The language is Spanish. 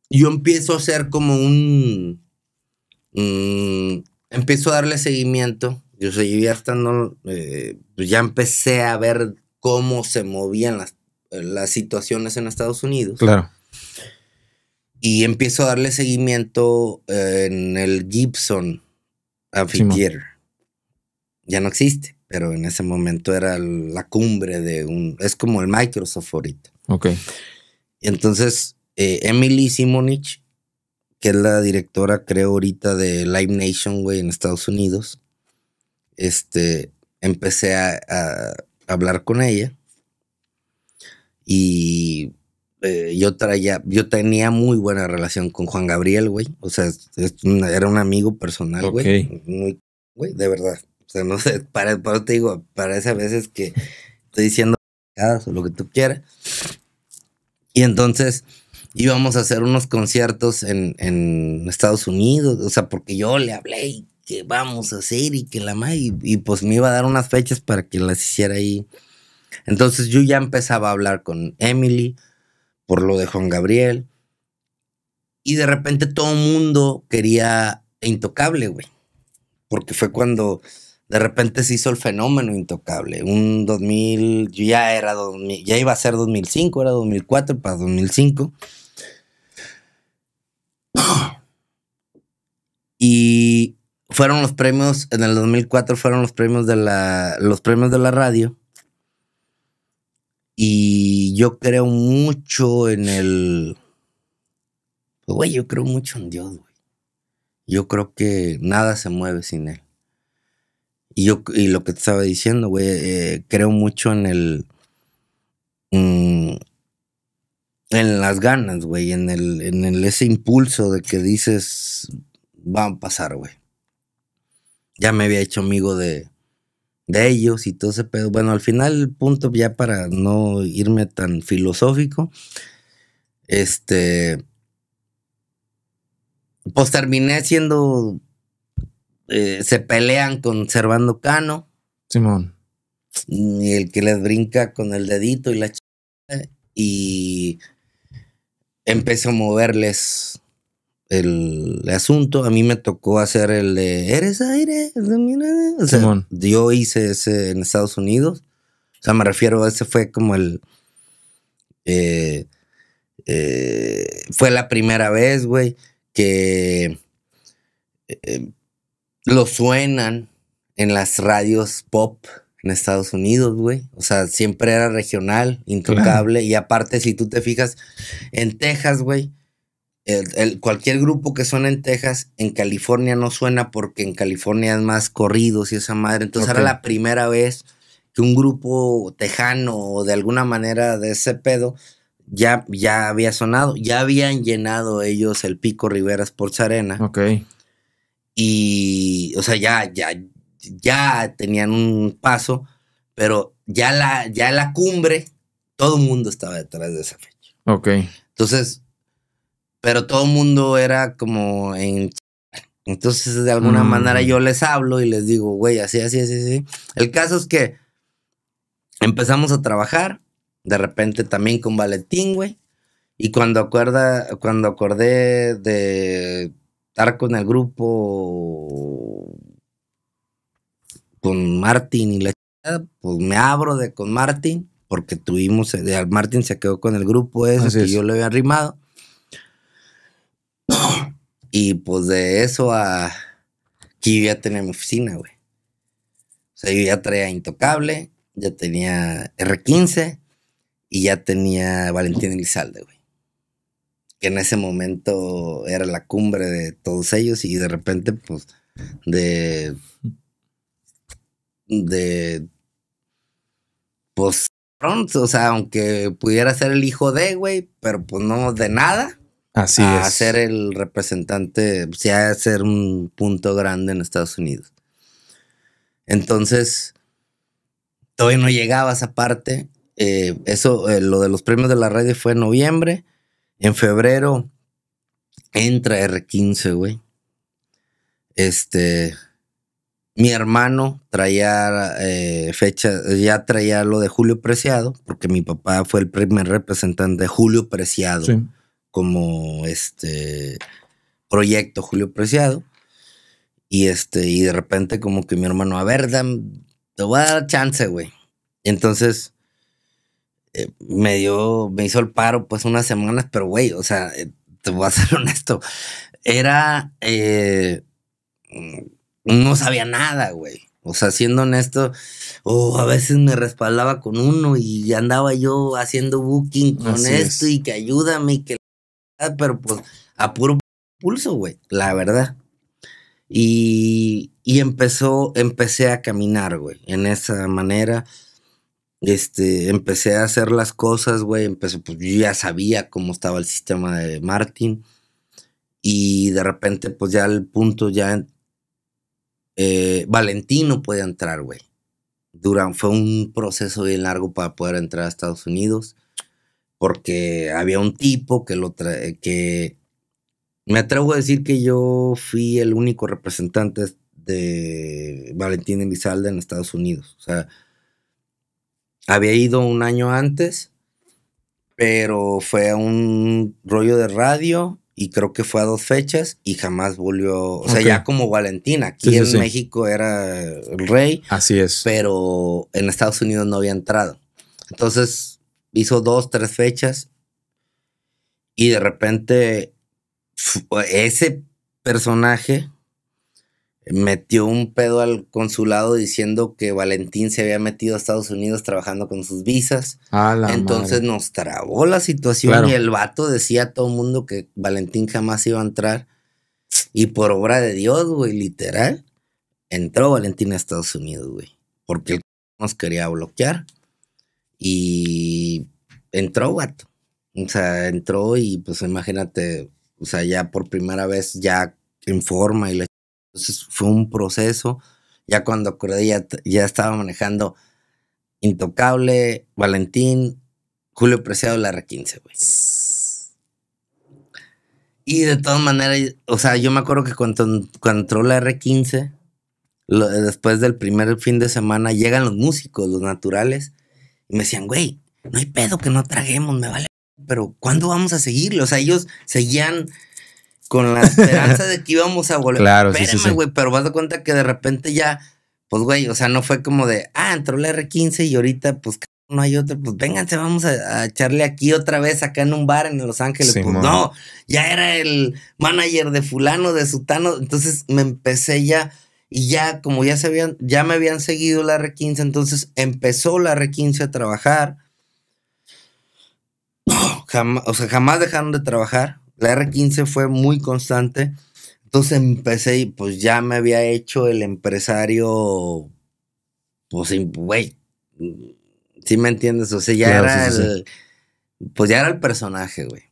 yo empiezo a hacer como empiezo a darle seguimiento. Yo seguía estando, pues ya empecé a ver cómo se movían las situaciones en Estados Unidos. Claro. Y empiezo a darle seguimiento en el Gibson Amphitheater. Ya no existe, pero en ese momento era la cumbre es como el Microsoft ahorita. Ok. Entonces, Emily Simonich, que es la directora, creo, ahorita de Live Nation, güey, en Estados Unidos, empecé a hablar con ella y yo tenía muy buena relación con Juan Gabriel, güey. O sea, era un amigo personal, güey. Ok. Muy, güey, de verdad. O sea, no sé, para eso te digo, parece a veces que estoy diciendo o lo que tú quieras. Y entonces íbamos a hacer unos conciertos en Estados Unidos, o sea, porque yo le hablé y que vamos a hacer y que y pues me iba a dar unas fechas para que las hiciera ahí. Entonces yo ya empezaba a hablar con Emily por lo de Juan Gabriel y de repente todo el mundo quería Intocable, güey, porque fue cuando de repente se hizo el fenómeno Intocable. Un 2000, yo ya era 2000, ya iba a ser 2005, era 2004 para 2005. Y fueron los premios, en el 2004 fueron los premios de la radio. Y yo creo mucho yo creo mucho en Dios, güey. Yo creo que nada se mueve sin él. Y lo que te estaba diciendo, güey, creo mucho en las ganas, güey, en ese impulso de que dices, va a pasar, güey. Ya me había hecho amigo de ellos y todo ese pedo. Bueno, al final el punto, ya para no irme tan filosófico, pues terminé siendo, se pelean con Servando Cano. Simón. Y el que les brinca con el dedito y la y empecé a moverles el asunto. A mí me tocó hacer el de ¿Eres aire? O sea, Simón. yo hice ese en Estados Unidos. O sea, me refiero, ese fue como fue la primera vez, güey, que lo suenan en las radios pop en Estados Unidos, güey. O sea, siempre era regional, Intocable. Claro. Y aparte, si tú te fijas, en Texas, güey, cualquier grupo que suena en Texas, en California no suena porque en California es más corridos y esa madre. Entonces era la primera vez que un grupo tejano o de alguna manera de ese pedo ya había sonado. Ya habían llenado ellos el Pico Rivera Sports Arena. Ok. Y, o sea, ya tenían un paso, pero ya la cumbre, todo el mundo estaba detrás de esa fecha. Ok. Entonces, pero todo el mundo era como entonces, de alguna manera yo les hablo y les digo, güey, así. El caso es que empezamos a trabajar, de repente también con Valentín, güey, y cuando acordé de estar con el grupo con Martín y la chica, pues me abro con Martín, porque Martín se quedó con el grupo ese yo le había arrimado. Y pues de eso aquí yo ya tenía mi oficina, güey. O sea, yo ya traía Intocable, ya tenía R15 y ya tenía Valentín Elizalde, güey. Que en ese momento era la cumbre de todos ellos y de repente, pues, pues, pronto, o sea, aunque pudiera ser el hijo de, güey, pero pues no de nada. Así es. A ser el representante, o sea, a ser un punto grande en Estados Unidos. Entonces, todavía no llegaba a esa parte. Lo de los premios de la radio fue en noviembre. En febrero entra R15, güey. Mi hermano traía ya traía lo de Julio Preciado, porque mi papá fue el primer representante de Julio Preciado. Sí. como proyecto Julio Preciado. Y y de repente como que mi hermano, a ver, te voy a dar chance, güey. Entonces me hizo el paro pues unas semanas, pero güey, o sea, te voy a ser honesto, era, no sabía nada, güey. O sea, siendo honesto, a veces me respaldaba con uno y andaba yo haciendo booking con esto y que ayúdame y que... Pero pues a puro pulso, güey, la verdad. Y empecé a caminar, güey, en esa manera. Empecé a hacer las cosas, güey. Pues yo ya sabía cómo estaba el sistema de Martin. Y de repente, pues ya al punto ya Valentín no podía entrar, güey. Fue un proceso bien largo para poder entrar a Estados Unidos. Porque había un tipo que me atrevo a decir que yo fui el único representante de Valentín Elizalde en Estados Unidos. O sea, había ido un año antes, pero fue a un rollo de radio y creo que fue a 2 fechas y jamás volvió. O sea, ya como Valentín, aquí en México era el rey. Así es. Pero en Estados Unidos no había entrado. Entonces hizo 2, 3 fechas y de repente ese personaje metió un pedo al consulado diciendo que Valentín se había metido a Estados Unidos trabajando con sus visas. Entonces nos trabó la situación y el vato decía a todo el mundo que Valentín jamás iba a entrar. Y por obra de Dios, güey, literal, entró Valentín a Estados Unidos, güey. Porque él nos quería bloquear. Y entró, vato. O sea, entró y pues imagínate, o sea, ya por primera vez ya en forma y entonces fue un proceso. Ya cuando acordé ya estaba manejando Intocable, Valentín, Julio Preciado, la R15, güey. Y de todas maneras, o sea, yo me acuerdo que cuando entró la R15, después del primer fin de semana, llegan los músicos, los naturales, y me decían, güey, no hay pedo que no traguemos, me vale, pero ¿cuándo vamos a seguirlo? O sea, ellos seguían con la esperanza de que íbamos a volver. Claro, espérame, güey, pero vas a dar cuenta que de repente ya, pues, güey, o sea, no fue como de, entró la R15 y ahorita, pues, no hay otra, pues, vénganse, vamos a echarle aquí otra vez acá en un bar en Los Ángeles. Pues, no, ya era el manager de fulano, de sutano, entonces me empecé ya, y ya, como ya me habían seguido la R15, entonces empezó la R15 a trabajar. Jamás dejaron de trabajar. La R15 fue muy constante. Entonces empecé y pues ya me había hecho el empresario, pues, güey, ¿sí me entiendes? O sea, ya era pues ya era el personaje, güey.